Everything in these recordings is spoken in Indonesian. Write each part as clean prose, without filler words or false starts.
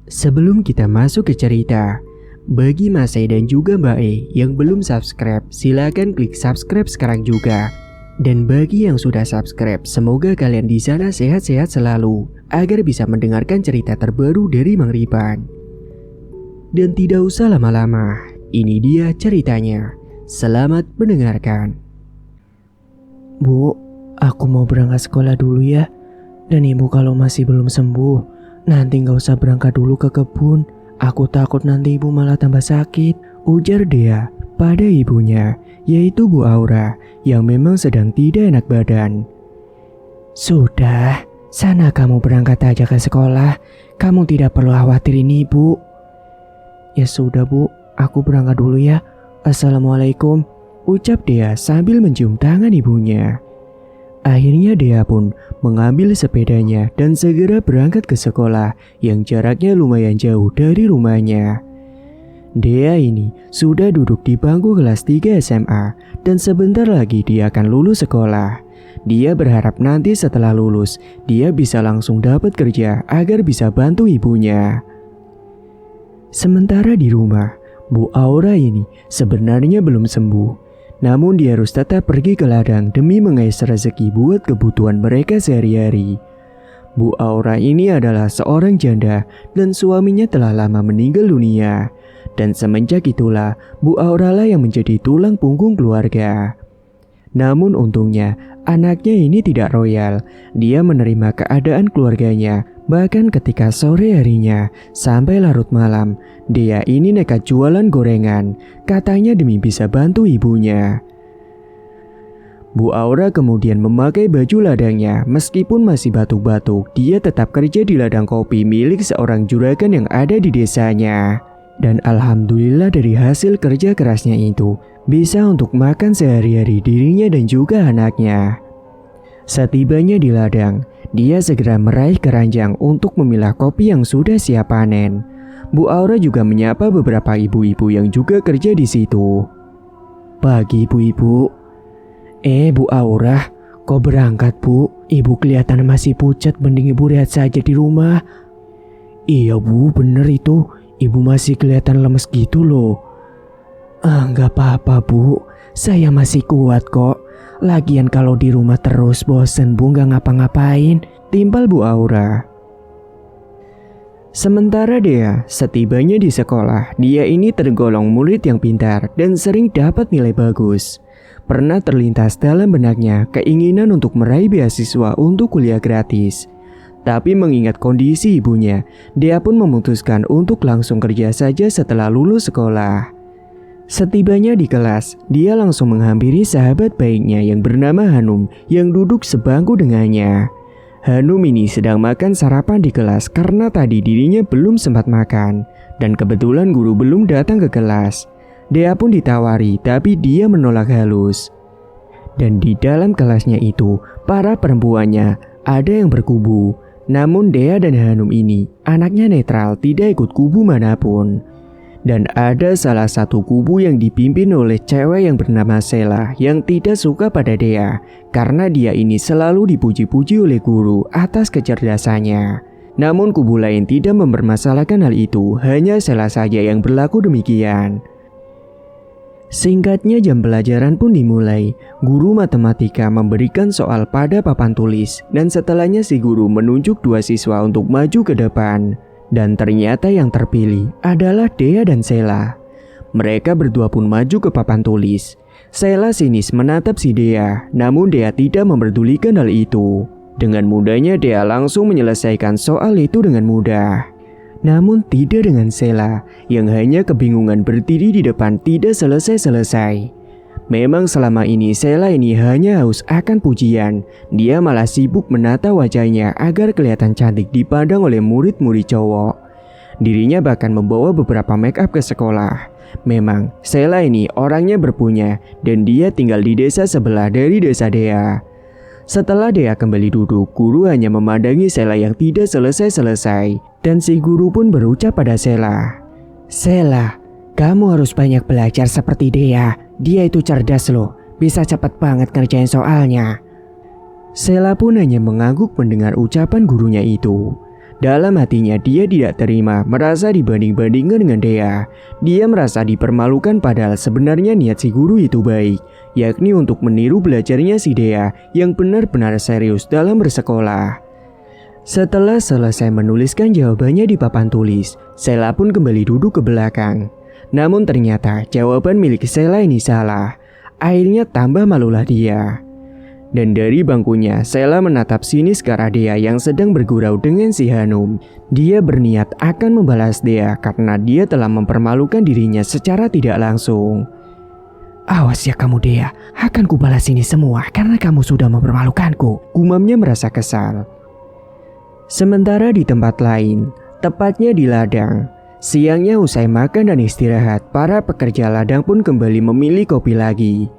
Sebelum kita masuk ke cerita, bagi Mas E dan juga Mbak E yang belum subscribe, silakan klik subscribe sekarang juga. Dan bagi yang sudah subscribe, semoga kalian di sana sehat-sehat selalu agar bisa mendengarkan cerita terbaru dari Mang Ripan. Dan tidak usah lama-lama, ini dia ceritanya. Selamat mendengarkan. Bu, aku mau berangkat sekolah dulu ya. Dan ibu kalau masih belum sembuh, nanti gak usah berangkat dulu ke kebun. Aku takut nanti ibu malah tambah sakit, ujar Dea pada ibunya, yaitu Bu Aura yang memang sedang tidak enak badan. Sudah, sana kamu berangkat aja ke sekolah. Kamu tidak perlu khawatirin ibu. Ya sudah Bu, aku berangkat dulu ya. Assalamualaikum, ucap Dea sambil mencium tangan ibunya. Akhirnya Dea pun mengambil sepedanya dan segera berangkat ke sekolah yang jaraknya lumayan jauh dari rumahnya. Dea ini sudah duduk di bangku kelas 3 SMA dan sebentar lagi dia akan lulus sekolah. Dia berharap nanti setelah lulus, dia bisa langsung dapat kerja agar bisa bantu ibunya. Sementara di rumah, Bu Aura ini sebenarnya belum sembuh. Namun dia harus tetap pergi ke ladang demi mengais rezeki buat kebutuhan mereka sehari-hari. Bu Aura ini adalah seorang janda dan suaminya telah lama meninggal dunia. Dan semenjak itulah Bu Aura lah yang menjadi tulang punggung keluarga. Namun untungnya anaknya ini tidak royal. Dia menerima keadaan keluarganya. Bahkan ketika sore harinya sampai larut malam, Dea ini nekat jualan gorengan, katanya demi bisa bantu ibunya. Bu Aura kemudian memakai baju ladangnya. Meskipun masih batuk-batuk, dia tetap kerja di ladang kopi milik seorang juragan yang ada di desanya. Dan alhamdulillah dari hasil kerja kerasnya itu, bisa untuk makan sehari-hari dirinya dan juga anaknya. Setibanya di ladang, dia segera meraih keranjang untuk memilah kopi yang sudah siap panen. Bu Aura juga menyapa beberapa ibu-ibu yang juga kerja di situ. Pagi ibu-ibu. Bu Aura, kok berangkat Bu? Ibu kelihatan masih pucat, mending ibu lihat saja di rumah. Iya Bu, bener itu. Ibu masih kelihatan lemes gitu loh. Nggak apa-apa Bu, saya masih kuat kok. Lagian kalau di rumah terus bosen Bu, nggak ngapa-ngapain, timpal Bu Aura. Sementara Dea, setibanya di sekolah, dia ini tergolong murid yang pintar dan sering dapat nilai bagus. Pernah terlintas dalam benaknya keinginan untuk meraih beasiswa untuk kuliah gratis. Tapi mengingat kondisi ibunya, Dea pun memutuskan untuk langsung kerja saja setelah lulus sekolah. Setibanya di kelas, dia langsung menghampiri sahabat baiknya yang bernama Hanum yang duduk sebangku dengannya. Hanum ini sedang makan sarapan di kelas karena tadi dirinya belum sempat makan dan kebetulan guru belum datang ke kelas. Dea pun ditawari tapi dia menolak halus. Dan di dalam kelasnya itu, para perempuannya ada yang berkubu. Namun Dea dan Hanum ini anaknya netral, tidak ikut kubu manapun. Dan ada salah satu kubu yang dipimpin oleh cewek yang bernama Sela yang tidak suka pada Dea karena dia ini selalu dipuji-puji oleh guru atas kecerdasannya. Namun kubu lain tidak mempermasalahkan hal itu, hanya Sela saja yang berlaku demikian. Singkatnya jam pelajaran pun dimulai. Guru matematika memberikan soal pada papan tulis dan setelahnya si guru menunjuk dua siswa untuk maju ke depan. Dan ternyata yang terpilih adalah Dea dan Sela. Mereka berdua pun maju ke papan tulis. Sela sinis menatap si Dea, namun Dea tidak memperdulikan hal itu. Dengan mudahnya Dea langsung menyelesaikan soal itu dengan mudah. Namun tidak dengan Sela yang hanya kebingungan berdiri di depan tidak selesai-selesai. Memang selama ini Sela ini hanya haus akan pujian. Dia malah sibuk menata wajahnya agar kelihatan cantik dipandang oleh murid-murid cowok. Dirinya bahkan membawa beberapa make up ke sekolah. Memang Sela ini orangnya berpunya dan dia tinggal di desa sebelah dari desa Dea. Setelah Dea kembali duduk, guru hanya memandangi Sela yang tidak selesai-selesai. Dan si guru pun berucap pada Sela, "Sela, kamu harus banyak belajar seperti Dea. Dia itu cerdas loh, bisa cepat banget ngerjain soalnya." Sela pun hanya mengangguk mendengar ucapan gurunya itu. Dalam hatinya dia tidak terima, merasa dibanding-bandingkan dengan Dea. Dia merasa dipermalukan padahal sebenarnya niat si guru itu baik, yakni untuk meniru belajarnya si Dea yang benar-benar serius dalam bersekolah. Setelah selesai menuliskan jawabannya di papan tulis, Sheila pun kembali duduk ke belakang. Namun ternyata jawaban milik Sheila ini salah. Akhirnya tambah malulah dia. Dan dari bangkunya, Sheila menatap sinis ke arah Dea yang sedang bergurau dengan si Hanum. Dia berniat akan membalas Dea karena dia telah mempermalukan dirinya secara tidak langsung. Awas ya kamu Dea, akan kubalas ini semua karena kamu sudah mempermalukanku, gumamnya merasa kesal. Sementara di tempat lain, tepatnya di ladang, siangnya usai makan dan istirahat, para pekerja ladang pun kembali memilih kopi lagi.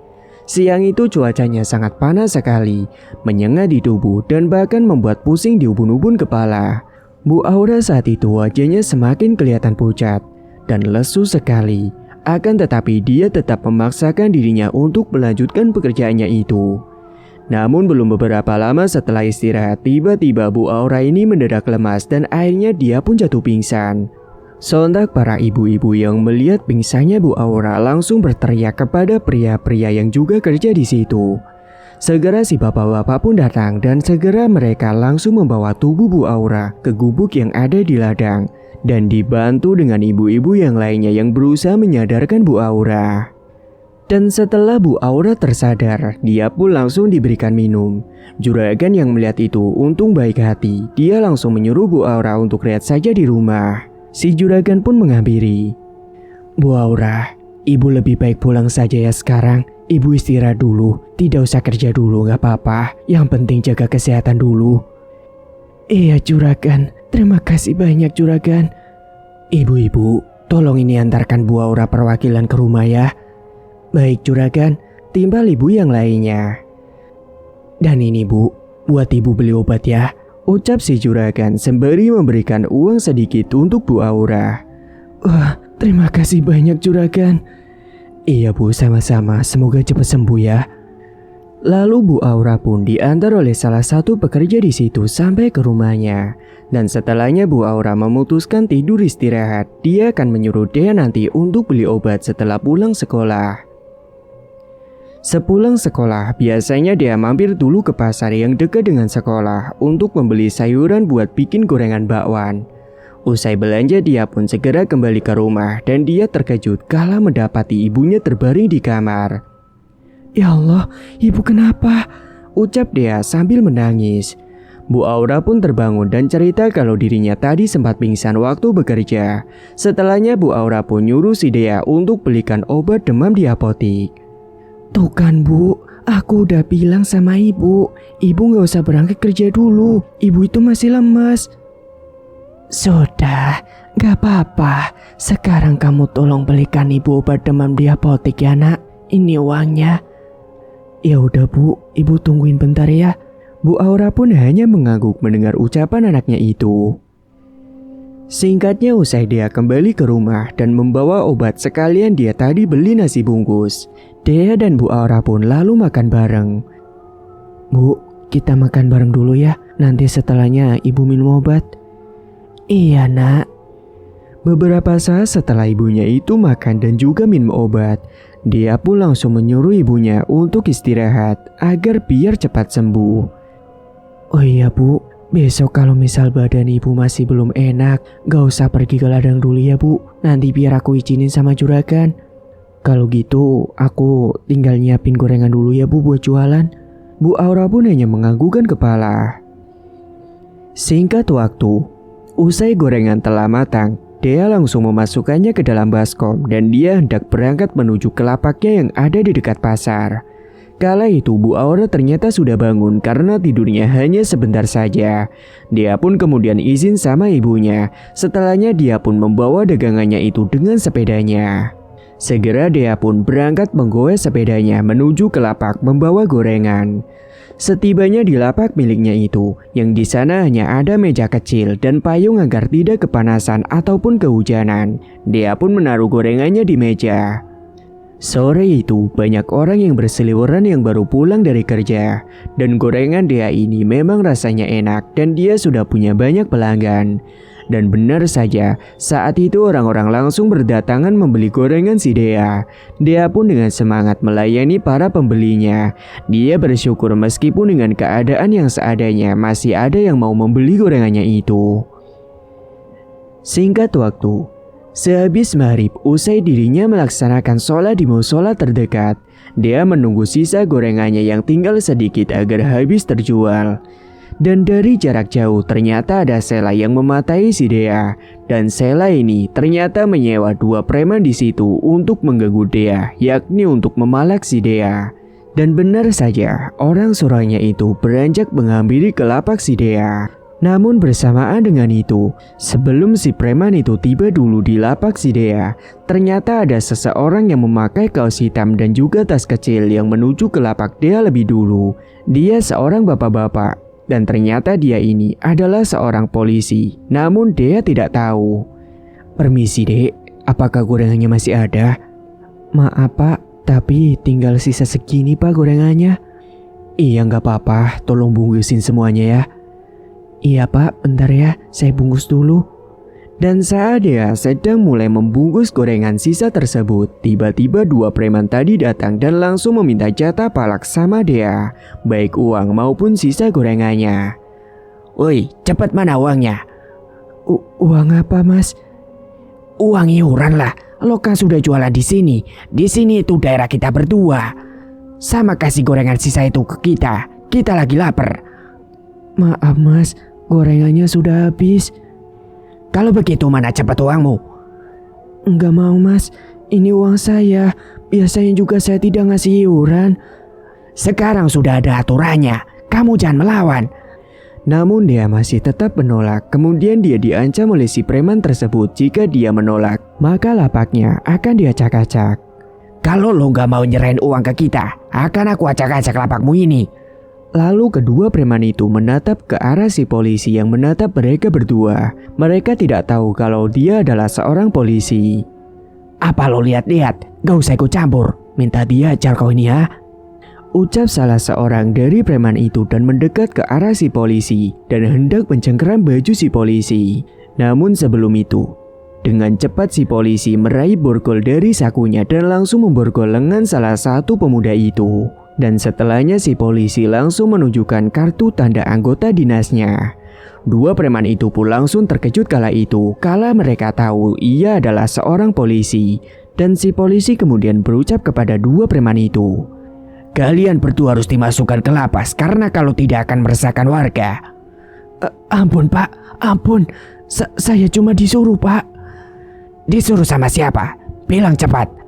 Siang itu cuacanya sangat panas sekali, menyengat di tubuh dan bahkan membuat pusing di ubun-ubun kepala. Bu Aura saat itu wajahnya semakin kelihatan pucat dan lesu sekali. Akan tetapi dia tetap memaksakan dirinya untuk melanjutkan pekerjaannya itu. Namun belum beberapa lama setelah istirahat, tiba-tiba Bu Aura ini mendadak lemas dan akhirnya dia pun jatuh pingsan. Sontak para ibu-ibu yang melihat pingsannya Bu Aura langsung berteriak kepada pria-pria yang juga kerja di situ. Segera si bapak-bapak pun datang dan segera mereka langsung membawa tubuh Bu Aura ke gubuk yang ada di ladang dan dibantu dengan ibu-ibu yang lainnya yang berusaha menyadarkan Bu Aura. Dan setelah Bu Aura tersadar, dia pun langsung diberikan minum. Juragan yang melihat itu untung baik hati, dia langsung menyuruh Bu Aura untuk lihat saja di rumah. Si juragan pun menghampiri. Bu Aura, ibu lebih baik pulang saja ya sekarang. Ibu istirahat dulu, tidak usah kerja dulu gak apa-apa. Yang penting jaga kesehatan dulu. Iya juragan, terima kasih banyak juragan. Ibu-ibu, tolong ini antarkan Bu Aura perwakilan ke rumah ya. Baik juragan, timbal ibu yang lainnya. Dan ini bu, buat ibu beli obat ya. Ucap si juragan sembari memberikan uang sedikit untuk Bu Aura. Wah, terima kasih banyak juragan. Iya bu, sama-sama, semoga cepat sembuh ya. Lalu Bu Aura pun diantar oleh salah satu pekerja di situ sampai ke rumahnya. Dan setelahnya Bu Aura memutuskan tidur istirahat. Dia akan menyuruh Dea nanti untuk beli obat setelah pulang sekolah. Sepulang sekolah, biasanya dia mampir dulu ke pasar yang dekat dengan sekolah untuk membeli sayuran buat bikin gorengan bakwan. Usai belanja, dia pun segera kembali ke rumah dan dia terkejut kala mendapati ibunya terbaring di kamar. Ya Allah, ibu kenapa? Ucap dia sambil menangis. Bu Aura pun terbangun dan cerita kalau dirinya tadi sempat pingsan waktu bekerja. Setelahnya Bu Aura pun nyuruh si Dea untuk belikan obat demam di apotik. Tuh kan bu, aku udah bilang sama ibu gak usah berangkat kerja dulu, ibu itu masih lemas. Sudah, gak apa-apa, sekarang kamu tolong belikan ibu obat demam di apotik ya nak, ini uangnya. Ya udah bu, ibu tungguin bentar ya. Bu Aura pun hanya mengangguk mendengar ucapan anaknya itu. Singkatnya usai dia kembali ke rumah dan membawa obat sekalian dia tadi beli nasi bungkus. Dea dan Bu Aura pun lalu makan bareng. Bu, kita makan bareng dulu ya, nanti setelahnya ibu minum obat. Iya nak. Beberapa saat setelah ibunya itu makan dan juga minum obat, dia pun langsung menyuruh ibunya untuk istirahat agar biar cepat sembuh. Oh iya bu, besok kalau misal badan ibu masih belum enak, gak usah pergi ke ladang dulu ya bu. Nanti biar aku izinin sama juragan. Kalau gitu, aku tinggal nyiapin gorengan dulu ya bu buat jualan. Bu Aura pun hanya menganggukkan kepala. Singkat waktu, usai gorengan telah matang, Dea langsung memasukkannya ke dalam baskom dan dia hendak berangkat menuju ke lapaknya yang ada di dekat pasar. Kala itu Bu Aura ternyata sudah bangun karena tidurnya hanya sebentar saja. Dia pun kemudian izin sama ibunya. Setelahnya dia pun membawa dagangannya itu dengan sepedanya. Segera Dea pun berangkat menggoes sepedanya menuju ke lapak membawa gorengan. Setibanya di lapak miliknya itu, yang di sana hanya ada meja kecil dan payung agar tidak kepanasan ataupun kehujanan, Dea pun menaruh gorengannya di meja. Sore itu banyak orang yang berseliweran yang baru pulang dari kerja. Dan gorengan Dea ini memang rasanya enak dan dia sudah punya banyak pelanggan. Dan benar saja, saat itu orang-orang langsung berdatangan membeli gorengan si Dea. Dea pun dengan semangat melayani para pembelinya. Dia bersyukur meskipun dengan keadaan yang seadanya masih ada yang mau membeli gorengannya itu. Singkat waktu, sehabis maghrib usai dirinya melaksanakan sholat di musola terdekat, Dea menunggu sisa gorengannya yang tinggal sedikit agar habis terjual. Dan dari jarak jauh ternyata ada Sheila yang mematahi si Dea. Dan Sheila ini ternyata menyewa 2 preman di situ untuk mengganggu Dea, yakni untuk memalak si Dea. Dan benar saja, orang suruhnya itu beranjak menghampiri ke lapak si Dea. Namun bersamaan dengan itu, sebelum si preman itu tiba dulu di lapak si Dea, ternyata ada seseorang yang memakai kaos hitam dan juga tas kecil yang menuju ke lapak Dea lebih dulu. Dia seorang bapak-bapak. Dan ternyata dia ini adalah seorang polisi. Namun Dea tidak tahu. "Permisi dek, apakah gorengannya masih ada?" "Maaf pak, tapi tinggal sisa segini pak gorengannya." "Iya nggak apa-apa, tolong bungkusin semuanya ya." "Iya pak, bentar ya, saya bungkus dulu." Dan saat Dea sedang mulai membungkus gorengan sisa tersebut, tiba-tiba 2 preman tadi datang dan langsung meminta jatah palak sama Dea, baik uang maupun sisa gorengannya. "Woi, cepat mana uangnya?" Uang apa mas?" "Uang iuran lah, lo kan sudah jualan di sini. Di sini itu daerah kita berdua. Sama kasih gorengan sisa itu ke kita lagi lapar." "Maaf mas, gorengannya sudah habis." "Kalau begitu mana cepat uangmu?" "Enggak mau mas, ini uang saya. Biasanya juga saya tidak ngasih iuran." "Sekarang sudah ada aturannya, kamu jangan melawan." Namun dia masih tetap menolak. Kemudian dia diancam oleh si preman tersebut jika dia menolak, maka lapaknya akan diacak-acak. "Kalau lo gak mau nyerahin uang ke kita, akan aku acak-acak lapakmu ini." Lalu kedua preman itu menatap ke arah si polisi yang menatap mereka berdua. Mereka tidak tahu kalau dia adalah seorang polisi. "Apa lo lihat-lihat? Gak usah ikut campur. Minta dia ajar kau ini ya." Ucap salah seorang dari preman itu dan mendekat ke arah si polisi dan hendak mencengkeram baju si polisi. Namun sebelum itu, dengan cepat si polisi meraih borgol dari sakunya dan langsung memborgol lengan salah satu pemuda itu. Dan setelahnya si polisi langsung menunjukkan kartu tanda anggota dinasnya. 2 preman itu pun langsung terkejut kala mereka tahu ia adalah seorang polisi. Dan si polisi kemudian berucap kepada 2 preman itu, "Kalian berdua harus dimasukkan ke lapas karena kalau tidak akan meresahkan warga." Ampun pak, ampun. Saya cuma disuruh pak." "Disuruh sama siapa? Bilang cepat."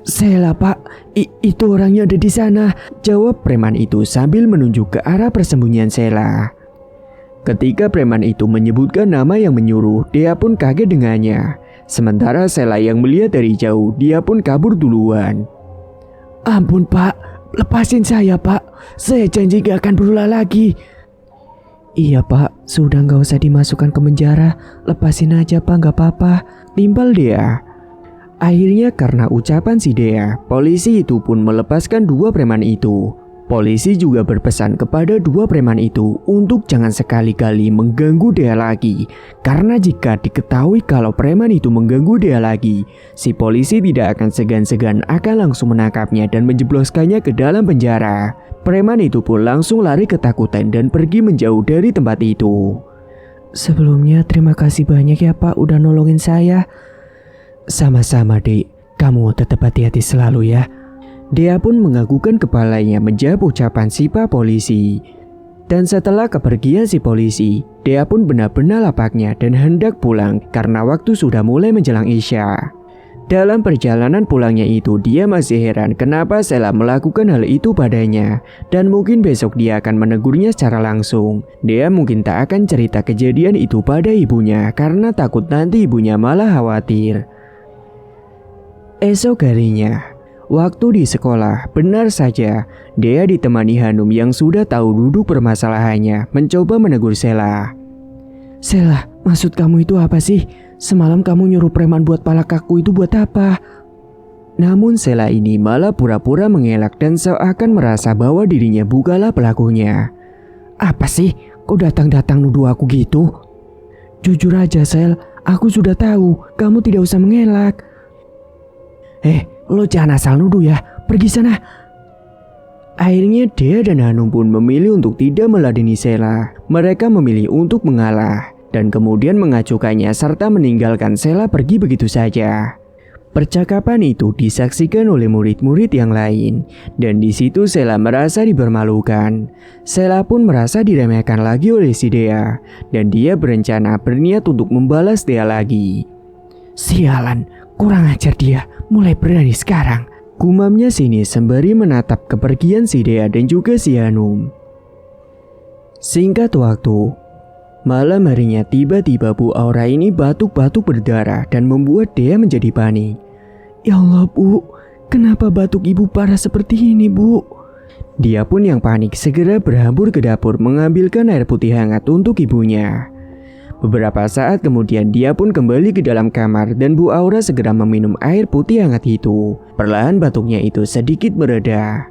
Sheila pak, itu orangnya ada di sana," jawab preman itu sambil menunjuk ke arah persembunyian Sheila. Ketika preman itu menyebutkan nama yang menyuruh, dia pun kaget dengannya. Sementara Sheila yang melihat dari jauh, dia pun kabur duluan. "Ampun pak, lepasin saya pak, saya janji gak akan berulang lagi." "Iya pak, sudah gak usah dimasukkan ke penjara, lepasin aja pak, gak apa-apa," timbal dia. Akhirnya karena ucapan si Dea, polisi itu pun melepaskan 2 preman itu. Polisi juga berpesan kepada 2 preman itu untuk jangan sekali-kali mengganggu Dea lagi. Karena jika diketahui kalau preman itu mengganggu Dea lagi, si polisi tidak akan segan-segan akan langsung menangkapnya dan menjebloskannya ke dalam penjara. Preman itu pun langsung lari ketakutan dan pergi menjauh dari tempat itu. "Sebelumnya terima kasih banyak ya pak udah nolongin saya." "Sama-sama dek, kamu tetap hati-hati selalu ya." Dia pun menganggukkan kepalanya menjawab ucapan si pak polisi. Dan setelah kepergian si polisi, dia pun benar-benar lapaknya dan hendak pulang karena waktu sudah mulai menjelang Isya. Dalam perjalanan pulangnya itu, dia masih heran kenapa Sheila melakukan hal itu padanya. Dan mungkin besok dia akan menegurnya secara langsung. Dia mungkin tak akan cerita kejadian itu pada ibunya karena takut nanti ibunya malah khawatir. Esok harinya, waktu di sekolah, benar saja Dea ditemani Hanum yang sudah tahu duduk permasalahannya mencoba menegur Sheila. "Sheila, maksud kamu itu apa sih? Semalam kamu nyuruh preman buat palak aku itu buat apa?" Namun Sheila ini malah pura-pura mengelak dan seakan merasa bahwa dirinya bukanlah pelakunya. Apa sih? Kau datang-datang nuduh aku gitu? Jujur aja Shel, aku sudah tahu, kamu tidak usah mengelak. Lo jangan asal nuduh ya, pergi sana. Akhirnya Dea dan Hanum pun memilih untuk tidak meladeni Sheila. Mereka memilih untuk mengalah dan kemudian mengacukannya serta meninggalkan Sheila pergi begitu saja. Percakapan itu disaksikan oleh murid-murid yang lain dan di situ Sheila merasa dipermalukan. Sheila pun merasa diremehkan lagi oleh si Dea dan dia berencana berniat untuk membalas Dea lagi. Sialan, kurang ajar dia, mulai berani sekarang. Gumamnya sini sembari menatap kepergian si Dea dan juga si Hanum. Singkat waktu, malam harinya tiba-tiba Bu Aura ini batuk-batuk berdarah dan membuat Dea menjadi panik. Ya Allah Bu, kenapa batuk ibu parah seperti ini Bu? Dia pun yang panik segera berhambur ke dapur mengambilkan air putih hangat untuk ibunya. Beberapa saat kemudian dia pun kembali ke dalam kamar dan Bu Aura segera meminum air putih hangat itu. Perlahan batuknya itu sedikit mereda.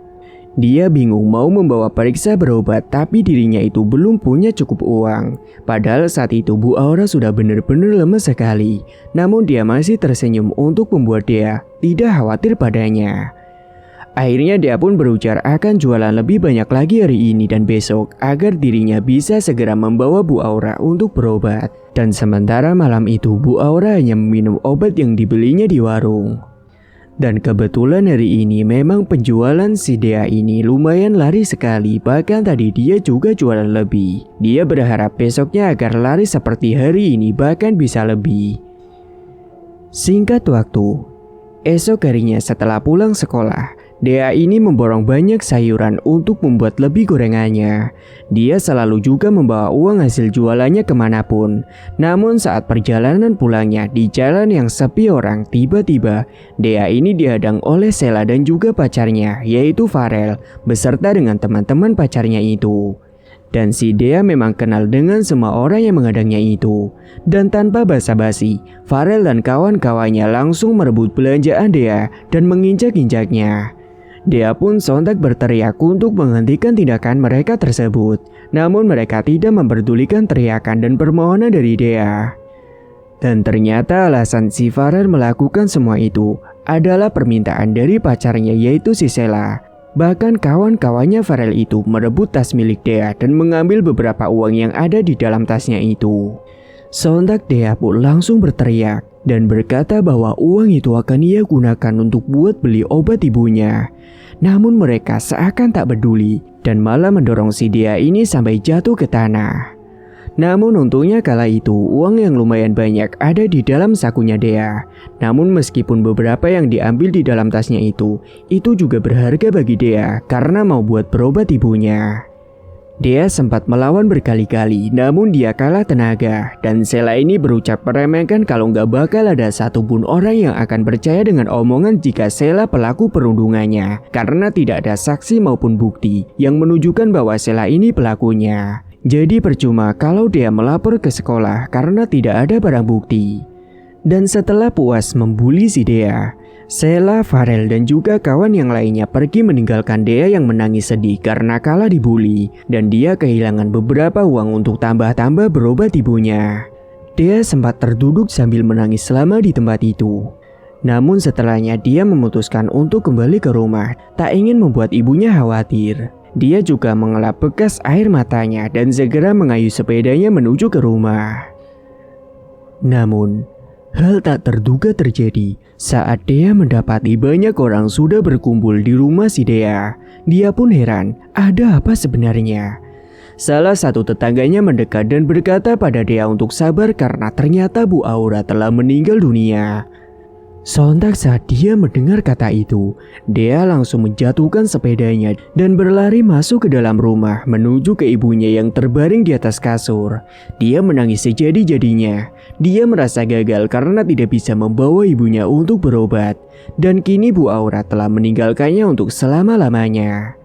Dia bingung mau membawa periksa berobat tapi dirinya itu belum punya cukup uang. Padahal saat itu Bu Aura sudah benar-benar lemas sekali. Namun dia masih tersenyum untuk membuat Dea tidak khawatir padanya. Akhirnya dia pun berujar akan jualan lebih banyak lagi hari ini dan besok agar dirinya bisa segera membawa Bu Aura untuk berobat. Dan sementara malam itu Bu Aura hanya meminum obat yang dibelinya di warung. Dan kebetulan hari ini memang penjualan si Dea ini lumayan laris sekali, bahkan tadi dia juga jualan lebih. Dia berharap besoknya agar laris seperti hari ini bahkan bisa lebih. Singkat waktu, esok harinya setelah pulang sekolah, Dea ini memborong banyak sayuran untuk membuat lebih gorengannya. Dia selalu juga membawa uang hasil jualannya kemanapun. Namun saat perjalanan pulangnya di jalan yang sepi orang, tiba-tiba Dea ini dihadang oleh Sheila dan juga pacarnya, yaitu Farel, beserta dengan teman-teman pacarnya itu. Dan si Dea memang kenal dengan semua orang yang menghadangnya itu. Dan tanpa basa-basi, Farel dan kawan-kawannya langsung merebut belanjaan Dea dan menginjak-injaknya. Dea pun sontak berteriak untuk menghentikan tindakan mereka tersebut. Namun mereka tidak memperdulikan teriakan dan permohonan dari Dea. Dan ternyata alasan si Farel melakukan semua itu adalah permintaan dari pacarnya yaitu si Sheila. Bahkan kawan-kawannya Farel itu merebut tas milik Dea dan mengambil beberapa uang yang ada di dalam tasnya itu. Sontak Dea pun langsung berteriak dan berkata bahwa uang itu akan ia gunakan untuk buat beli obat ibunya. Namun mereka seakan tak peduli dan malah mendorong si Dea ini sampai jatuh ke tanah. Namun untungnya kala itu uang yang lumayan banyak ada di dalam sakunya Dea. Namun meskipun beberapa yang diambil di dalam tasnya itu juga berharga bagi Dea karena mau buat berobat ibunya. Dea sempat melawan berkali-kali, namun dia kalah tenaga. Dan Sheila ini berucap meremehkan kalau nggak bakal ada satupun orang yang akan percaya dengan omongan jika Sheila pelaku perundungannya. Karena tidak ada saksi maupun bukti yang menunjukkan bahwa Sheila ini pelakunya. Jadi percuma kalau Dea melapor ke sekolah karena tidak ada barang bukti. Dan setelah puas membuli si Dea, Sheila, Farel dan juga kawan yang lainnya pergi meninggalkan Dea yang menangis sedih karena kalah dibuli dan dia kehilangan beberapa uang untuk tambah-tambah berobat ibunya. Dea sempat terduduk sambil menangis selama di tempat itu. Namun setelahnya dia memutuskan untuk kembali ke rumah, tak ingin membuat ibunya khawatir. Dia juga mengelap bekas air matanya dan segera mengayuh sepedanya menuju ke rumah. Namun hal tak terduga terjadi saat Dea mendapati banyak orang sudah berkumpul di rumah si Dea. Dia pun heran, ada apa sebenarnya? Salah satu tetangganya mendekat dan berkata pada Dea untuk sabar karena ternyata Bu Aura telah meninggal dunia. Sontak saat dia mendengar kata itu, Dea langsung menjatuhkan sepedanya dan berlari masuk ke dalam rumah menuju ke ibunya yang terbaring di atas kasur. Dia menangis sejadi-jadinya. Dia merasa gagal karena tidak bisa membawa ibunya untuk berobat. Dan kini Bu Aura telah meninggalkannya untuk selama-lamanya.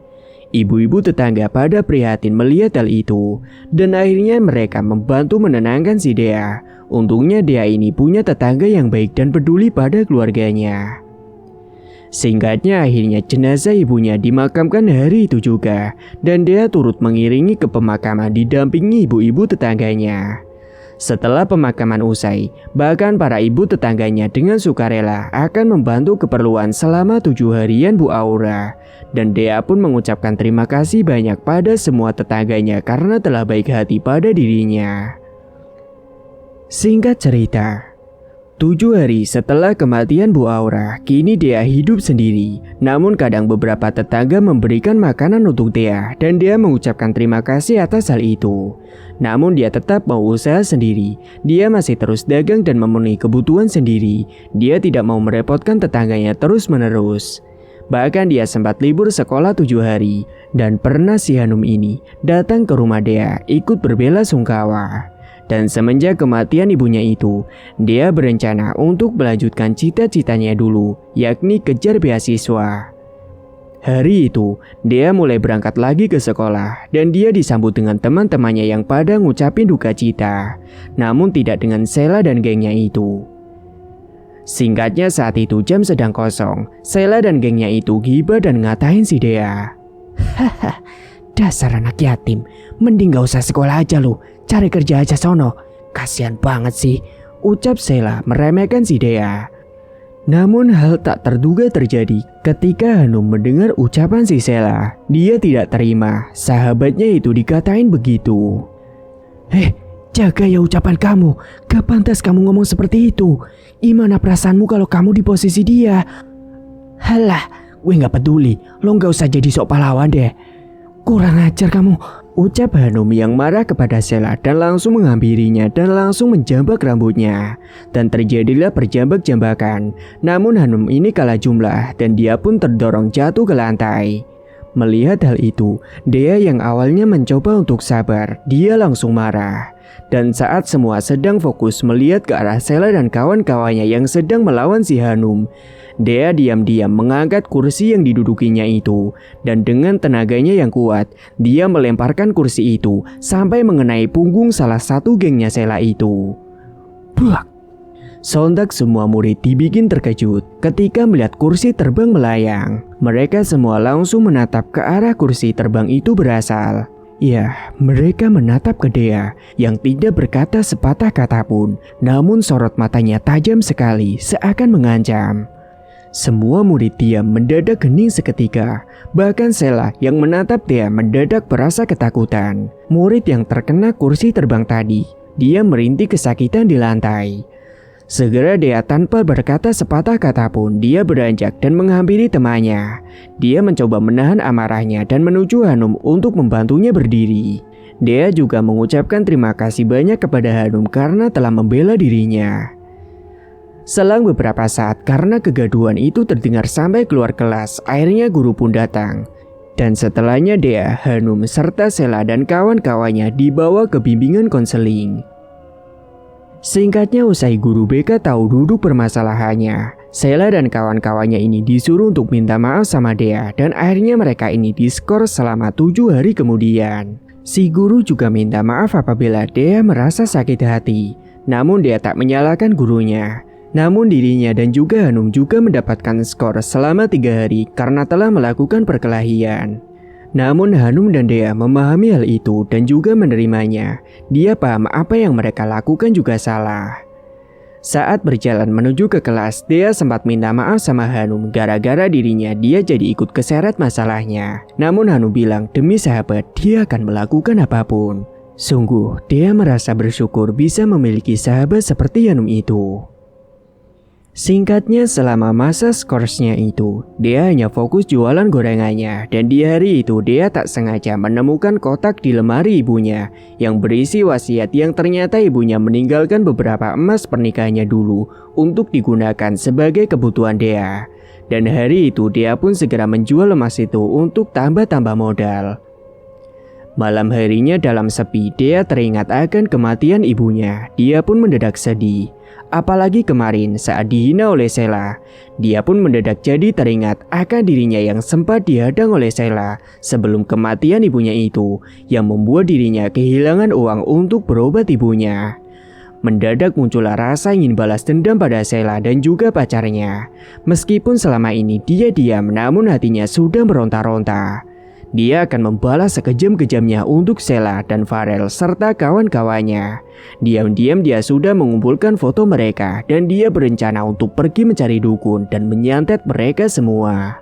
Ibu-ibu tetangga pada prihatin melihat hal itu. Dan akhirnya mereka membantu menenangkan si Dea. Untungnya Dea ini punya tetangga yang baik dan peduli pada keluarganya. Singkatnya akhirnya jenazah ibunya dimakamkan hari itu juga, dan Dea turut mengiringi ke pemakaman didampingi ibu-ibu tetangganya. Setelah pemakaman usai, bahkan para ibu tetangganya dengan sukarela akan membantu keperluan selama 7 harian Bu Aura. Dan Dea pun mengucapkan terima kasih banyak pada semua tetangganya karena telah baik hati pada dirinya. Singkat cerita, 7 hari setelah kematian Bu Aura, kini Dea hidup sendiri. Namun kadang beberapa tetangga memberikan makanan untuk Dea dan Dea mengucapkan terima kasih atas hal itu. Namun dia tetap mau usaha sendiri. Dia masih terus dagang dan memenuhi kebutuhan sendiri. Dia tidak mau merepotkan tetangganya terus-menerus. Bahkan dia sempat libur sekolah 7 hari. Dan pernah si Hanum ini datang ke rumah Dea ikut berbela-sungkawa. Dan semenjak kematian ibunya itu, dia berencana untuk melanjutkan cita-citanya dulu, yakni kejar beasiswa. Hari itu, dia mulai berangkat lagi ke sekolah dan dia disambut dengan teman-temannya yang pada ngucapin duka cita. Namun tidak dengan Sheila dan gengnya itu. Singkatnya saat itu jam sedang kosong, Sheila dan gengnya itu gibah dan ngatain si Dea. Haha, dasar anak yatim, mending gak usah sekolah aja lu. Cari kerja aja sono. Kasian banget sih, ucap Sheila meremehkan si Dea. Namun hal tak terduga terjadi ketika Hanum mendengar ucapan si Sheila. Dia tidak terima sahabatnya itu dikatain begitu. Jaga ya ucapan kamu. Gak pantas kamu ngomong seperti itu. Gimana perasaanmu kalau kamu di posisi dia? Halah, gue gak peduli. Lo gak usah jadi sok pahlawan deh. Kurang ajar kamu, ucap Hanum yang marah kepada Sheila dan langsung menghampirinya dan langsung menjambak rambutnya. Dan terjadilah perjambak-jambakan. Namun Hanum ini kalah jumlah dan dia pun terdorong jatuh ke lantai. Melihat hal itu, Dea yang awalnya mencoba untuk sabar, dia langsung marah. Dan saat semua sedang fokus melihat ke arah Sheila dan kawan-kawannya yang sedang melawan si Hanum, Dea diam-diam mengangkat kursi yang didudukinya itu. Dan dengan tenaganya yang kuat, dia melemparkan kursi itu sampai mengenai punggung salah satu gengnya Sheila itu. Buak! Sontak semua murid dibikin terkejut ketika melihat kursi terbang melayang. Mereka semua langsung menatap ke arah kursi terbang itu berasal. Ya, mereka menatap ke Dea yang tidak berkata sepatah kata pun. Namun sorot matanya tajam sekali seakan mengancam. Semua murid diam mendadak hening seketika. Bahkan Sheila yang menatap Dea mendadak merasa ketakutan. Murid yang terkena kursi terbang tadi, dia merintih kesakitan di lantai. Segera Dea tanpa berkata sepatah kata pun, dia beranjak dan menghampiri temannya. Dia mencoba menahan amarahnya dan menuju Hanum untuk membantunya berdiri. Dea juga mengucapkan terima kasih banyak kepada Hanum karena telah membela dirinya. Selang beberapa saat karena kegaduhan itu terdengar sampai keluar kelas, akhirnya guru pun datang. Dan setelahnya Dea, Hanum, serta Sheila dan kawan-kawannya dibawa ke bimbingan konseling. Singkatnya usai guru BK tahu duduk permasalahannya, Sheila dan kawan-kawannya ini disuruh untuk minta maaf sama Dea dan akhirnya mereka ini diskor selama 7 hari kemudian. Si guru juga minta maaf apabila Dea merasa sakit hati, namun Dea tak menyalahkan gurunya. Namun dirinya dan juga Hanum juga mendapatkan skor selama 3 hari karena telah melakukan perkelahian. Namun Hanum dan Dea memahami hal itu dan juga menerimanya. Dia paham apa yang mereka lakukan juga salah. Saat berjalan menuju ke kelas, Dea sempat minta maaf sama Hanum gara-gara dirinya dia jadi ikut keseret masalahnya. Namun Hanum bilang demi sahabat dia akan melakukan apapun. Sungguh Dea merasa bersyukur bisa memiliki sahabat seperti Hanum itu. Singkatnya selama masa skorsnya itu, Dea hanya fokus jualan gorengannya dan di hari itu Dea tak sengaja menemukan kotak di lemari ibunya yang berisi wasiat yang ternyata ibunya meninggalkan beberapa emas pernikahannya dulu untuk digunakan sebagai kebutuhan Dea. Dan hari itu Dea pun segera menjual emas itu untuk tambah-tambah modal. Malam harinya dalam sepi, Dea teringat akan kematian ibunya. Dia pun mendadak sedih. Apalagi kemarin saat dihina oleh Sheila, dia pun mendadak jadi teringat akan dirinya yang sempat dihadang oleh Sheila sebelum kematian ibunya itu, yang membuat dirinya kehilangan uang untuk berobat ibunya. mendadak muncullah rasa ingin balas dendam pada Sheila dan juga pacarnya. Meskipun selama ini dia diam, namun hatinya sudah meronta-ronta. Dia akan membalas sekejam-kejamnya untuk Sheila dan Farel serta kawan-kawannya. Diam-diam dia sudah mengumpulkan foto mereka dan dia berencana untuk pergi mencari dukun dan menyantet mereka semua.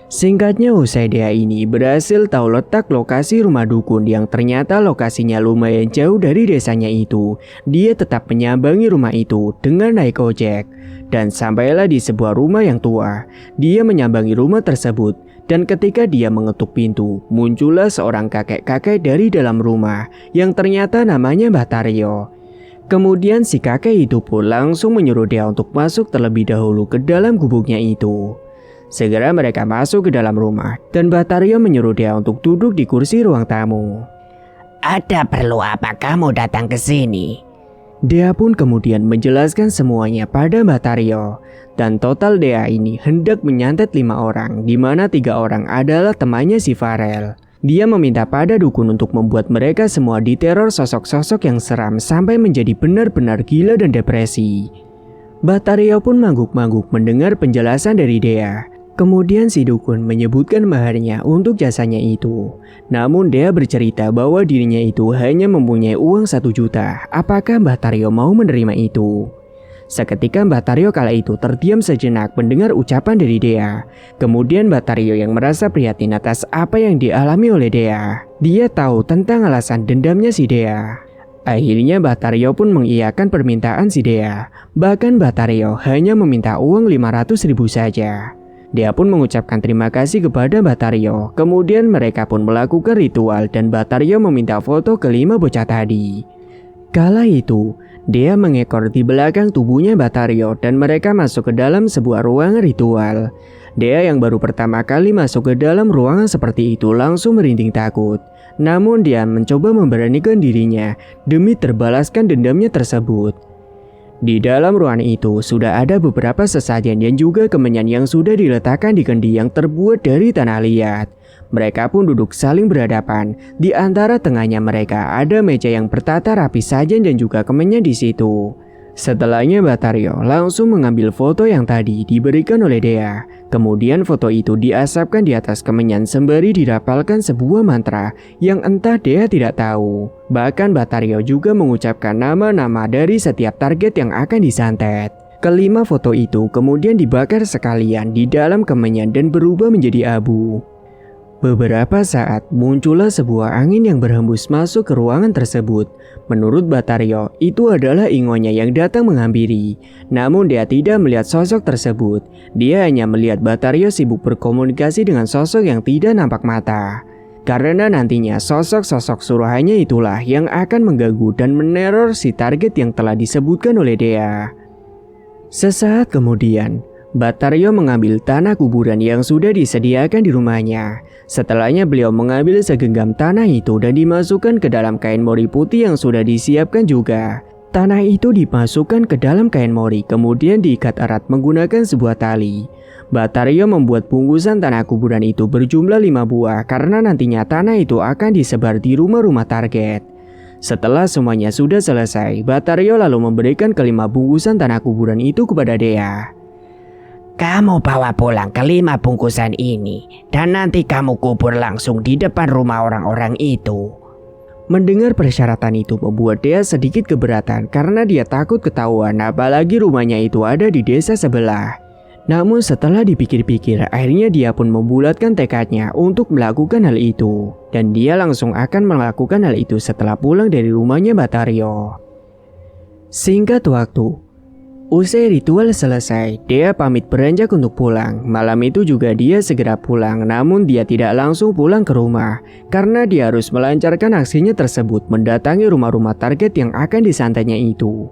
Singkatnya, usai dia ini berhasil tahu letak lokasi rumah dukun yang ternyata lokasinya lumayan jauh dari desanya itu, dia tetap menyambangi rumah itu dengan naik ojek. Dan sampailah di sebuah rumah yang tua. Dia menyambangi rumah tersebut dan ketika dia mengetuk pintu, muncullah seorang kakek-kakek dari dalam rumah yang ternyata namanya Mbah Taryo. Kemudian si kakek itu pun langsung menyuruh dia untuk masuk terlebih dahulu ke dalam gubuknya itu. Segera mereka masuk ke dalam rumah dan Mbah Taryo menyuruh dia untuk duduk di kursi ruang tamu. Ada perlu apa kamu datang ke sini? Dia pun kemudian menjelaskan semuanya pada Mbah Taryo. Dan total dia ini hendak menyantet 5 orang, di mana 3 orang adalah temannya si Farel. Dia meminta pada dukun untuk membuat mereka semua diteror sosok-sosok yang seram sampai menjadi benar-benar gila dan depresi. Mbah Taryo pun mangguk-mangguk mendengar penjelasan dari Dea. Kemudian si dukun menyebutkan maharnya untuk jasanya itu. Namun Dea bercerita bahwa dirinya itu hanya mempunyai uang 1 juta. Apakah Mbah Taryo mau menerima itu? Seketika Mbah Taryo kala itu terdiam sejenak mendengar ucapan dari Dea. Kemudian Mbah Taryo yang merasa prihatin atas apa yang dialami oleh Dea. Dia tahu tentang alasan dendamnya si Dea. Akhirnya Mbah Taryo pun mengiyakan permintaan si Dea. Bahkan Mbah Taryo hanya meminta uang 500.000 saja. Dia pun mengucapkan terima kasih kepada Mbah Taryo. Kemudian mereka pun melakukan ritual dan Mbah Taryo meminta foto ke-5 bocah tadi. Kala itu, Dea mengekor di belakang tubuhnya Mbah Taryo dan mereka masuk ke dalam sebuah ruangan ritual. Dea yang baru pertama kali masuk ke dalam ruangan seperti itu langsung merinding takut. Namun dia mencoba memberanikan dirinya demi terbalaskan dendamnya tersebut. Di dalam ruangan itu sudah ada beberapa sesajen dan juga kemenyan yang sudah diletakkan di kendi yang terbuat dari tanah liat. Mereka pun duduk saling berhadapan. Di antara tengahnya mereka ada meja yang bertata rapi sajen dan juga kemenyan di situ. Setelahnya Mbah Taryo langsung mengambil foto yang tadi diberikan oleh Dea. Kemudian foto itu diasapkan di atas kemenyan sembari dirapalkan sebuah mantra yang entah Dea tidak tahu. Bahkan Mbah Taryo juga mengucapkan nama-nama dari setiap target yang akan disantet. Kelima foto itu kemudian dibakar sekalian di dalam kemenyan dan berubah menjadi abu. Beberapa saat muncullah sebuah angin yang berhembus masuk ke ruangan tersebut. Menurut Mbah Taryo, itu adalah ingonya yang datang menghampiri. Namun dia tidak melihat sosok tersebut. Dia hanya melihat Mbah Taryo sibuk berkomunikasi dengan sosok yang tidak nampak mata. Karena nantinya sosok-sosok suruhannya itulah yang akan mengganggu dan meneror si target yang telah disebutkan oleh Dea. Sesaat kemudian, Mbah Taryo mengambil tanah kuburan yang sudah disediakan di rumahnya. Setelahnya beliau mengambil segenggam tanah itu dan dimasukkan ke dalam kain mori putih yang sudah disiapkan juga. Tanah itu dimasukkan ke dalam kain mori kemudian diikat erat menggunakan sebuah tali. Mbah Taryo membuat bungkusan tanah kuburan itu berjumlah 5 buah karena nantinya tanah itu akan disebar di rumah-rumah target. Setelah semuanya sudah selesai, Mbah Taryo lalu memberikan ke-5 bungkusan tanah kuburan itu kepada Dea. Kamu bawa pulang ke-5 bungkusan ini dan nanti kamu kubur langsung di depan rumah orang-orang itu. Mendengar persyaratan itu membuat Dea sedikit keberatan karena dia takut ketahuan apalagi rumahnya itu ada di desa sebelah. Namun setelah dipikir-pikir akhirnya dia pun membulatkan tekadnya untuk melakukan hal itu. Dan dia langsung akan melakukan hal itu setelah pulang dari rumahnya Mbah Taryo. Singkat waktu, usai ritual selesai, Dea pamit beranjak untuk pulang. Malam itu juga dia segera pulang, namun dia tidak langsung pulang ke rumah karena dia harus melancarkan aksinya tersebut mendatangi rumah-rumah target yang akan disantainya itu.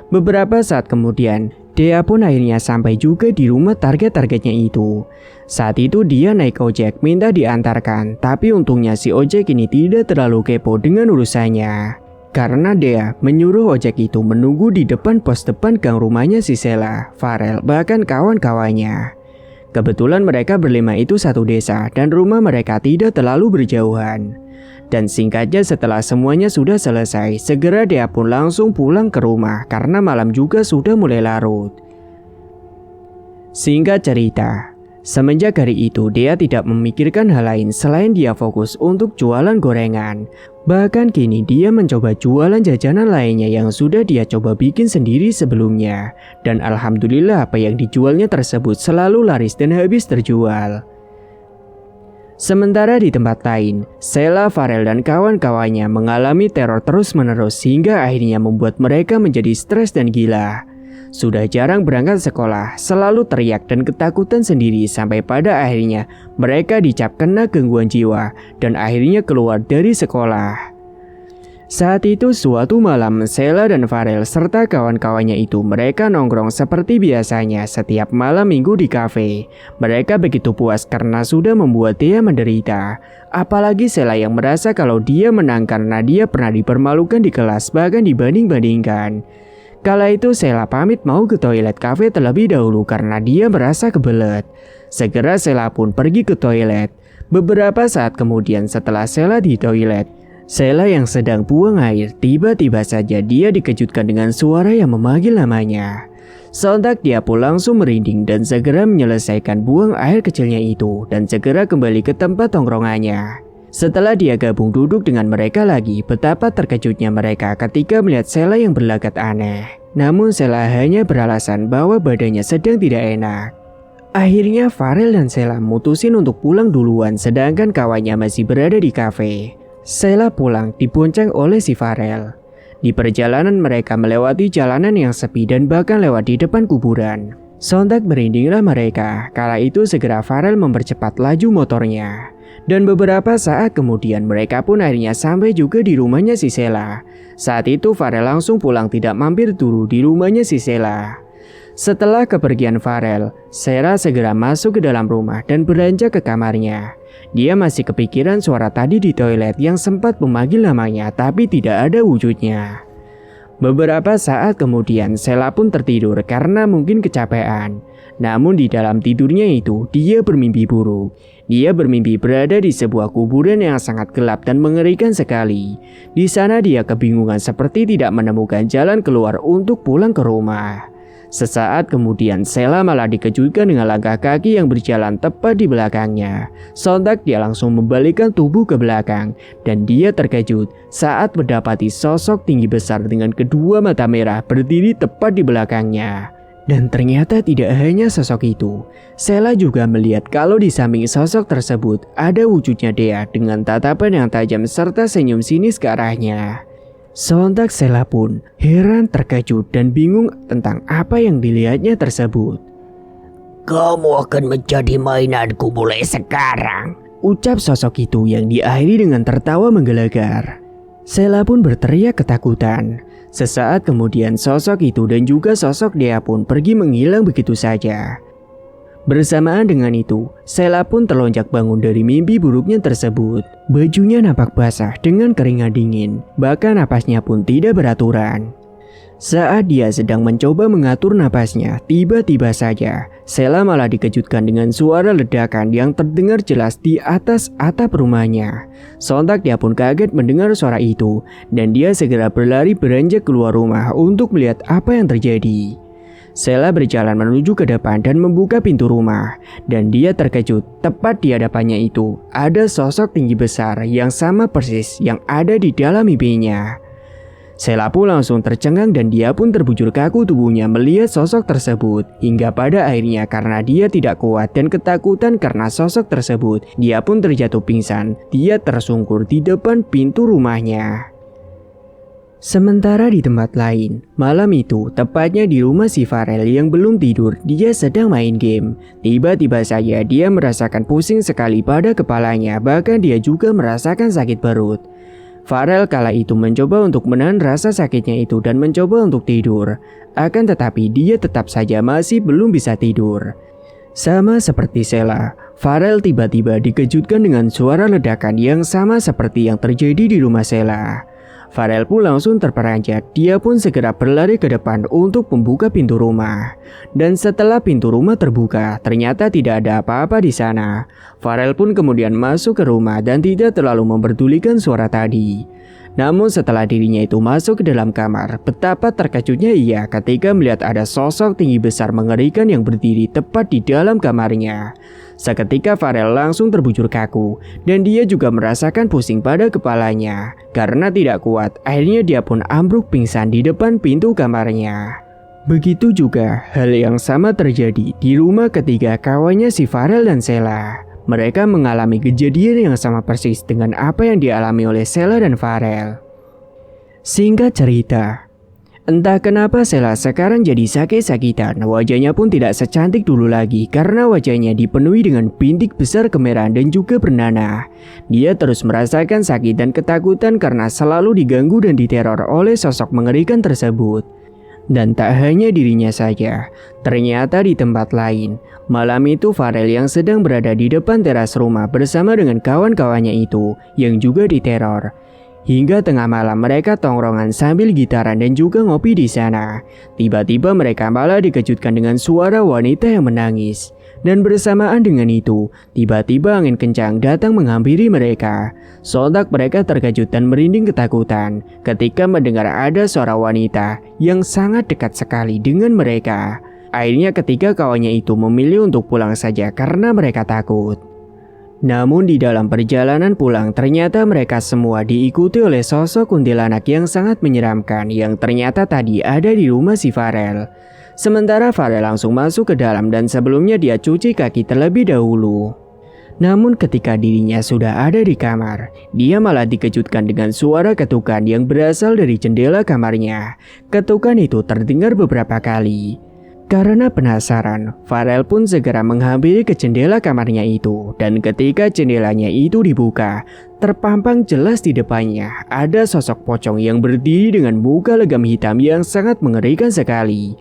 Beberapa saat kemudian, Dea pun akhirnya sampai juga di rumah target-targetnya itu. Saat itu dia naik ojek minta diantarkan, tapi untungnya si ojek ini tidak terlalu kepo dengan urusannya. Karena Dea menyuruh ojek itu menunggu di depan pos depan gang rumahnya si Sheila, Farel, bahkan kawan-kawannya. Kebetulan mereka berlima itu satu desa dan rumah mereka tidak terlalu berjauhan. Dan singkatnya setelah semuanya sudah selesai, segera dia pun langsung pulang ke rumah karena malam juga sudah mulai larut. Singkat cerita, semenjak hari itu dia tidak memikirkan hal lain selain dia fokus untuk jualan gorengan. Bahkan kini dia mencoba jualan jajanan lainnya yang sudah dia coba bikin sendiri sebelumnya. Dan alhamdulillah apa yang dijualnya tersebut selalu laris dan habis terjual. Sementara di tempat lain, Sheila, Farel dan kawan-kawannya mengalami teror terus-menerus hingga akhirnya membuat mereka menjadi stres dan gila. Sudah jarang berangkat sekolah, selalu teriak dan ketakutan sendiri sampai pada akhirnya mereka dicap kena gangguan jiwa dan akhirnya keluar dari sekolah. Saat itu suatu malam, Sheila dan Farel serta kawan-kawannya itu mereka nongkrong seperti biasanya setiap malam minggu di kafe. Mereka begitu puas karena sudah membuat dia menderita. Apalagi Sheila yang merasa kalau dia menang karena dia pernah dipermalukan di kelas bahkan dibanding-bandingkan. Kala itu Sheila pamit mau ke toilet kafe terlebih dahulu karena dia merasa kebelet. Segera Sheila pun pergi ke toilet. Beberapa saat kemudian setelah Sheila di toilet, Sheila yang sedang buang air, tiba-tiba saja dia dikejutkan dengan suara yang memanggil namanya. Sontak dia pun langsung merinding dan segera menyelesaikan buang air kecilnya itu dan segera kembali ke tempat tongkrongannya. Setelah dia gabung duduk dengan mereka lagi, betapa terkejutnya mereka ketika melihat Sheila yang berlagak aneh. Namun Sheila hanya beralasan bahwa badannya sedang tidak enak. Akhirnya Farel dan Sheila mutusin untuk pulang duluan sedangkan kawannya masih berada di kafe. Sheila pulang dibonceng oleh si Farel. Di perjalanan mereka melewati jalanan yang sepi dan bahkan lewat di depan kuburan. Sontak merindinglah mereka. Kala itu segera Farel mempercepat laju motornya. Dan beberapa saat kemudian mereka pun akhirnya sampai juga di rumahnya si Sheila. Saat itu Farel langsung pulang tidak mampir dulu di rumahnya si Sheila. Setelah kepergian Farel, Sheila segera masuk ke dalam rumah dan beranjak ke kamarnya. Dia masih kepikiran suara tadi di toilet yang sempat memanggil namanya tapi tidak ada wujudnya. Beberapa saat kemudian Sheila pun tertidur karena mungkin kecapean. Namun di dalam tidurnya itu dia bermimpi buruk. Dia bermimpi berada di sebuah kuburan yang sangat gelap dan mengerikan sekali. Di sana dia kebingungan seperti tidak menemukan jalan keluar untuk pulang ke rumah. Sesaat kemudian Sheila malah dikejutkan dengan langkah kaki yang berjalan tepat di belakangnya. Sontak dia langsung membalikkan tubuh ke belakang dan dia terkejut saat mendapati sosok tinggi besar dengan kedua mata merah berdiri tepat di belakangnya. Dan ternyata tidak hanya sosok itu, Sheila juga melihat kalau di samping sosok tersebut ada wujudnya Dea dengan tatapan yang tajam serta senyum sinis ke arahnya. Sontak Sheila pun heran, terkejut dan bingung tentang apa yang dilihatnya tersebut. Kamu akan menjadi mainanku mulai sekarang, ucap sosok itu yang diakhiri dengan tertawa menggelegar. Sheila pun berteriak ketakutan. Sesaat kemudian sosok itu dan juga sosok Dea pun pergi menghilang begitu saja. Bersamaan dengan itu, Sheila pun terlonjak bangun dari mimpi buruknya tersebut. Bajunya nampak basah dengan keringat dingin, bahkan napasnya pun tidak beraturan. Saat dia sedang mencoba mengatur napasnya, tiba-tiba saja Sheila malah dikejutkan dengan suara ledakan yang terdengar jelas di atas atap rumahnya. Sontak dia pun kaget mendengar suara itu dan dia segera berlari beranjak keluar rumah untuk melihat apa yang terjadi. Sheila berjalan menuju ke depan dan membuka pintu rumah. Dan dia terkejut, tepat di hadapannya itu ada sosok tinggi besar yang sama persis yang ada di dalam mimpinya. Sheila pun langsung tercengang dan dia pun terbujur kaku tubuhnya melihat sosok tersebut. Hingga pada akhirnya karena dia tidak kuat dan ketakutan karena sosok tersebut, dia pun terjatuh pingsan. Dia tersungkur di depan pintu rumahnya. Sementara di tempat lain, malam itu tepatnya di rumah si Farel yang belum tidur, dia sedang main game. Tiba-tiba saja dia merasakan pusing sekali pada kepalanya, bahkan dia juga merasakan sakit perut. Farel kala itu mencoba untuk menahan rasa sakitnya itu dan mencoba untuk tidur. Akan tetapi dia tetap saja masih belum bisa tidur. Sama seperti Sheila, Farel tiba-tiba dikejutkan dengan suara ledakan yang sama seperti yang terjadi di rumah Sheila. Farel pun langsung terperanjat. Dia pun segera berlari ke depan untuk membuka pintu rumah. Dan setelah pintu rumah terbuka, ternyata tidak ada apa-apa di sana. Farel pun kemudian masuk ke rumah dan tidak terlalu memperdulikan suara tadi. Namun setelah dirinya itu masuk ke dalam kamar, betapa terkejutnya ia ketika melihat ada sosok tinggi besar mengerikan yang berdiri tepat di dalam kamarnya. Seketika Farel langsung terbujur kaku dan dia juga merasakan pusing pada kepalanya. Karena tidak kuat, akhirnya dia pun ambruk pingsan di depan pintu kamarnya. Begitu juga hal yang sama terjadi di rumah ketiga kawannya si Farel dan Sheila. Mereka mengalami kejadian yang sama persis dengan apa yang dialami oleh Sheila dan Farel. Singkat cerita, entah kenapa Sheila sekarang jadi sakit-sakitan. Wajahnya pun tidak secantik dulu lagi karena wajahnya dipenuhi dengan bintik besar kemerahan dan juga bernanah. Dia terus merasakan sakit dan ketakutan karena selalu diganggu dan diteror oleh sosok mengerikan tersebut. Dan tak hanya dirinya saja, ternyata di tempat lain, malam itu Farel yang sedang berada di depan teras rumah bersama dengan kawan-kawannya itu yang juga diteror. Hingga tengah malam mereka tongkrongan sambil gitaran dan juga ngopi di sana. Tiba-tiba mereka malah dikejutkan dengan suara wanita yang menangis. Dan bersamaan dengan itu, tiba-tiba angin kencang datang menghampiri mereka. Sontak mereka terkejut dan merinding ketakutan ketika mendengar ada suara wanita yang sangat dekat sekali dengan mereka. Akhirnya ketika kawannya itu memilih untuk pulang saja karena mereka takut. Namun di dalam perjalanan pulang ternyata mereka semua diikuti oleh sosok kuntilanak yang sangat menyeramkan yang ternyata tadi ada di rumah si Farel. Sementara Farel langsung masuk ke dalam dan sebelumnya dia cuci kaki terlebih dahulu. Namun ketika dirinya sudah ada di kamar, dia malah dikejutkan dengan suara ketukan yang berasal dari jendela kamarnya. Ketukan itu terdengar beberapa kali. Karena penasaran, Farel pun segera menghampiri ke jendela kamarnya itu. Dan ketika jendelanya itu dibuka, terpampang jelas di depannya ada sosok pocong yang berdiri dengan muka legam hitam yang sangat mengerikan sekali.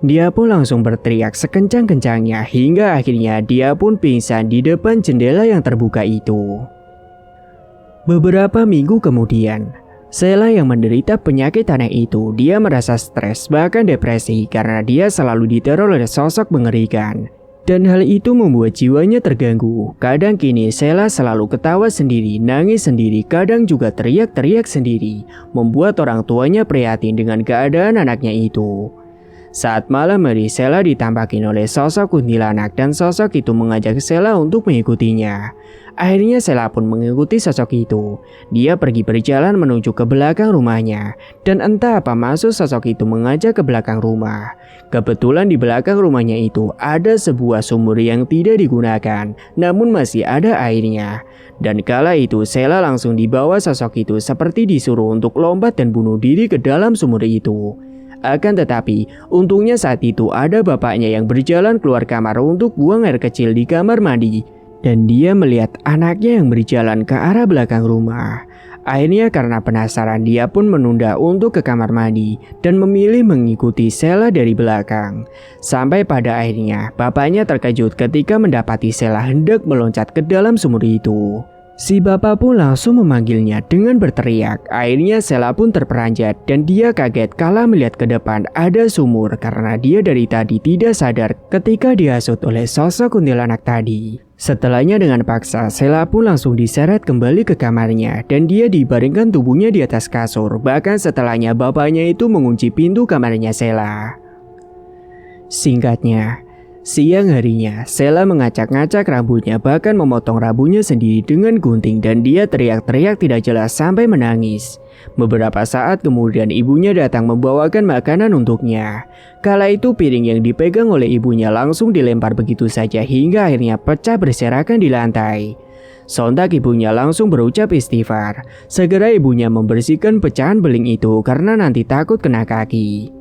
Dia pun langsung berteriak sekencang-kencangnya hingga akhirnya dia pun pingsan di depan jendela yang terbuka itu. Beberapa minggu kemudian, Sheila yang menderita penyakit aneh itu, dia merasa stres bahkan depresi karena dia selalu diteror oleh sosok mengerikan. Dan hal itu membuat jiwanya terganggu. Kadang kini Sheila selalu ketawa sendiri, nangis sendiri, kadang juga teriak-teriak sendiri, membuat orang tuanya prihatin dengan keadaan anaknya itu. Saat malam hari, Sheila ditampakin oleh sosok kuntilanak dan sosok itu mengajak Sheila untuk mengikutinya. Akhirnya Sheila pun mengikuti sosok itu. Dia pergi berjalan menuju ke belakang rumahnya. Dan entah apa maksud sosok itu mengajak ke belakang rumah. Kebetulan di belakang rumahnya itu ada sebuah sumur yang tidak digunakan, namun masih ada airnya. Dan kala itu Sheila langsung dibawa sosok itu seperti disuruh untuk lompat dan bunuh diri ke dalam sumur itu. Akan tetapi, untungnya saat itu ada bapaknya yang berjalan keluar kamar untuk buang air kecil di kamar mandi. Dan dia melihat anaknya yang berjalan ke arah belakang rumah. Akhirnya karena penasaran dia pun menunda untuk ke kamar mandi dan memilih mengikuti Sheila dari belakang. Sampai pada akhirnya bapaknya terkejut ketika mendapati Sheila hendak meloncat ke dalam sumur itu. Si bapak pun langsung memanggilnya dengan berteriak. Akhirnya Sheila pun terperanjat dan dia kaget kala melihat ke depan ada sumur karena dia dari tadi tidak sadar ketika dihasut oleh sosok kuntilanak tadi. Setelahnya dengan paksa, Sheila pun langsung diseret kembali ke kamarnya dan dia dibaringkan tubuhnya di atas kasur. Bahkan setelahnya bapaknya itu mengunci pintu kamarnya Sheila. Singkatnya, siang harinya, Sheila mengacak-ngacak rambutnya bahkan memotong rambutnya sendiri dengan gunting dan dia teriak-teriak tidak jelas sampai menangis. Beberapa saat kemudian ibunya datang membawakan makanan untuknya. Kala itu piring yang dipegang oleh ibunya langsung dilempar begitu saja hingga akhirnya pecah berserakan di lantai. Sontak ibunya langsung berucap istighfar. Segera ibunya membersihkan pecahan beling itu karena nanti takut kena kaki.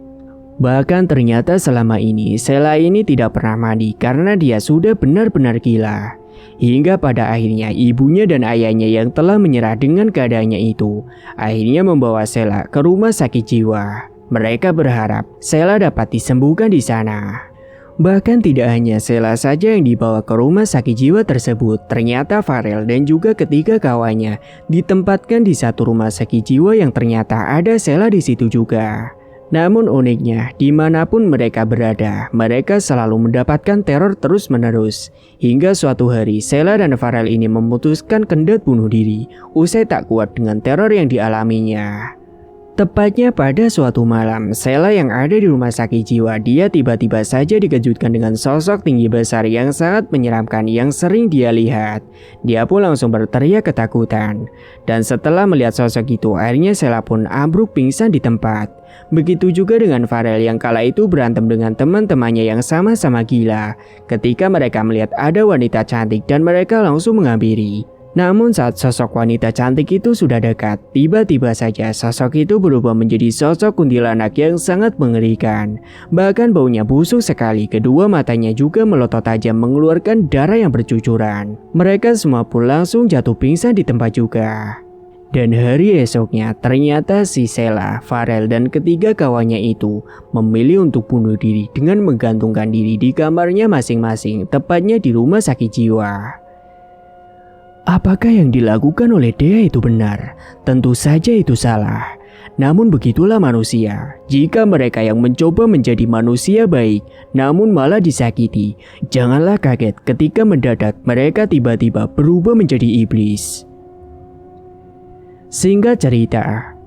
Bahkan ternyata selama ini Sheila ini tidak pernah mandi karena dia sudah benar-benar gila. Hingga pada akhirnya ibunya dan ayahnya yang telah menyerah dengan keadaannya itu akhirnya membawa Sheila ke rumah sakit jiwa. Mereka berharap Sheila dapat disembuhkan di sana. Bahkan tidak hanya Sheila saja yang dibawa ke rumah sakit jiwa tersebut, ternyata Farel dan juga ketiga kawannya ditempatkan di satu rumah sakit jiwa yang ternyata ada Sheila di situ juga. Namun uniknya, dimanapun mereka berada, mereka selalu mendapatkan teror terus-menerus. Hingga suatu hari, Sheila dan Farel ini memutuskan kendat bunuh diri, usai tak kuat dengan teror yang dialaminya. Tepatnya pada suatu malam, Sheila yang ada di rumah sakit jiwa, dia tiba-tiba saja dikejutkan dengan sosok tinggi besar yang sangat menyeramkan yang sering dia lihat. Dia pun langsung berteriak ketakutan. Dan setelah melihat sosok itu, akhirnya Sheila pun ambruk pingsan di tempat. Begitu juga dengan Farel yang kala itu berantem dengan teman-temannya yang sama-sama gila. Ketika mereka melihat ada wanita cantik dan mereka langsung menghampiri. Namun saat sosok wanita cantik itu sudah dekat, tiba-tiba saja sosok itu berubah menjadi sosok kuntilanak yang sangat mengerikan. Bahkan baunya busuk sekali, kedua matanya juga melotot tajam mengeluarkan darah yang bercucuran. Mereka semua pun langsung jatuh pingsan di tempat juga. Dan hari esoknya ternyata si Sheila, Farel dan ketiga kawannya itu memilih untuk bunuh diri dengan menggantungkan diri di kamarnya masing-masing, tepatnya di rumah sakit jiwa. Apakah yang dilakukan oleh Dea itu benar? Tentu saja itu salah. Namun begitulah manusia. Jika mereka yang mencoba menjadi manusia baik, namun malah disakiti, janganlah kaget ketika mendadak mereka tiba-tiba berubah menjadi iblis. Singkat cerita,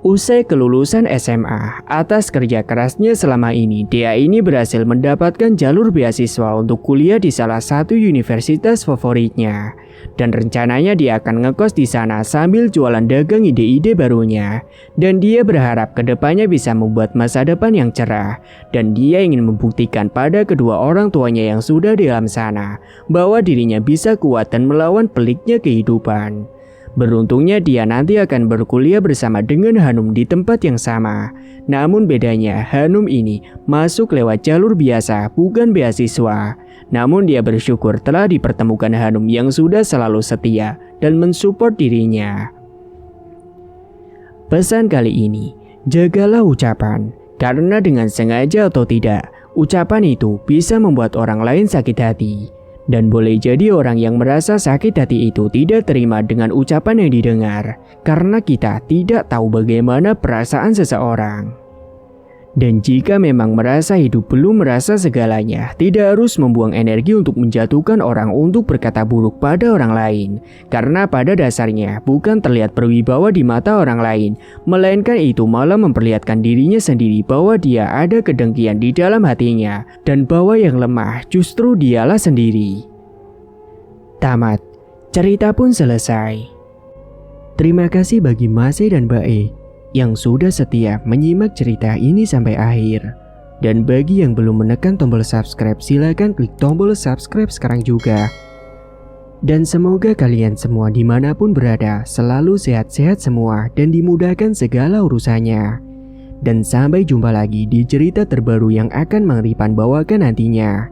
usai kelulusan SMA, atas kerja kerasnya selama ini, Dea ini berhasil mendapatkan jalur beasiswa untuk kuliah di salah satu universitas favoritnya. Dan rencananya dia akan ngekos di sana sambil jualan dagang ide-ide barunya. Dan dia berharap kedepannya bisa membuat masa depan yang cerah. Dan dia ingin membuktikan pada kedua orang tuanya yang sudah di dalam sana bahwa dirinya bisa kuat dan melawan peliknya kehidupan. Beruntungnya dia nanti akan berkuliah bersama dengan Hanum di tempat yang sama. Namun bedanya Hanum ini masuk lewat jalur biasa, bukan beasiswa. Namun dia bersyukur telah dipertemukan Hanum yang sudah selalu setia dan mensupport dirinya. Pesan kali ini, jagalah ucapan. Karena dengan sengaja atau tidak, ucapan itu bisa membuat orang lain sakit hati. Dan boleh jadi orang yang merasa sakit hati itu tidak terima dengan ucapan yang didengar, karena kita tidak tahu bagaimana perasaan seseorang. Dan jika memang merasa hidup belum merasa segalanya, tidak harus membuang energi untuk menjatuhkan orang untuk berkata buruk pada orang lain. Karena pada dasarnya bukan terlihat berwibawa di mata orang lain, melainkan itu malah memperlihatkan dirinya sendiri bahwa dia ada kedengkian di dalam hatinya, dan bahwa yang lemah justru dialah sendiri. Tamat. Cerita pun selesai. Terima kasih bagi Mase dan Mbak E yang sudah setia menyimak cerita ini sampai akhir. Dan bagi yang belum menekan tombol subscribe, silakan klik tombol subscribe sekarang juga. Dan semoga kalian semua dimanapun berada selalu sehat-sehat semua dan dimudahkan segala urusannya. Dan sampai jumpa lagi di cerita terbaru yang akan Mang Ripan bawakan nantinya.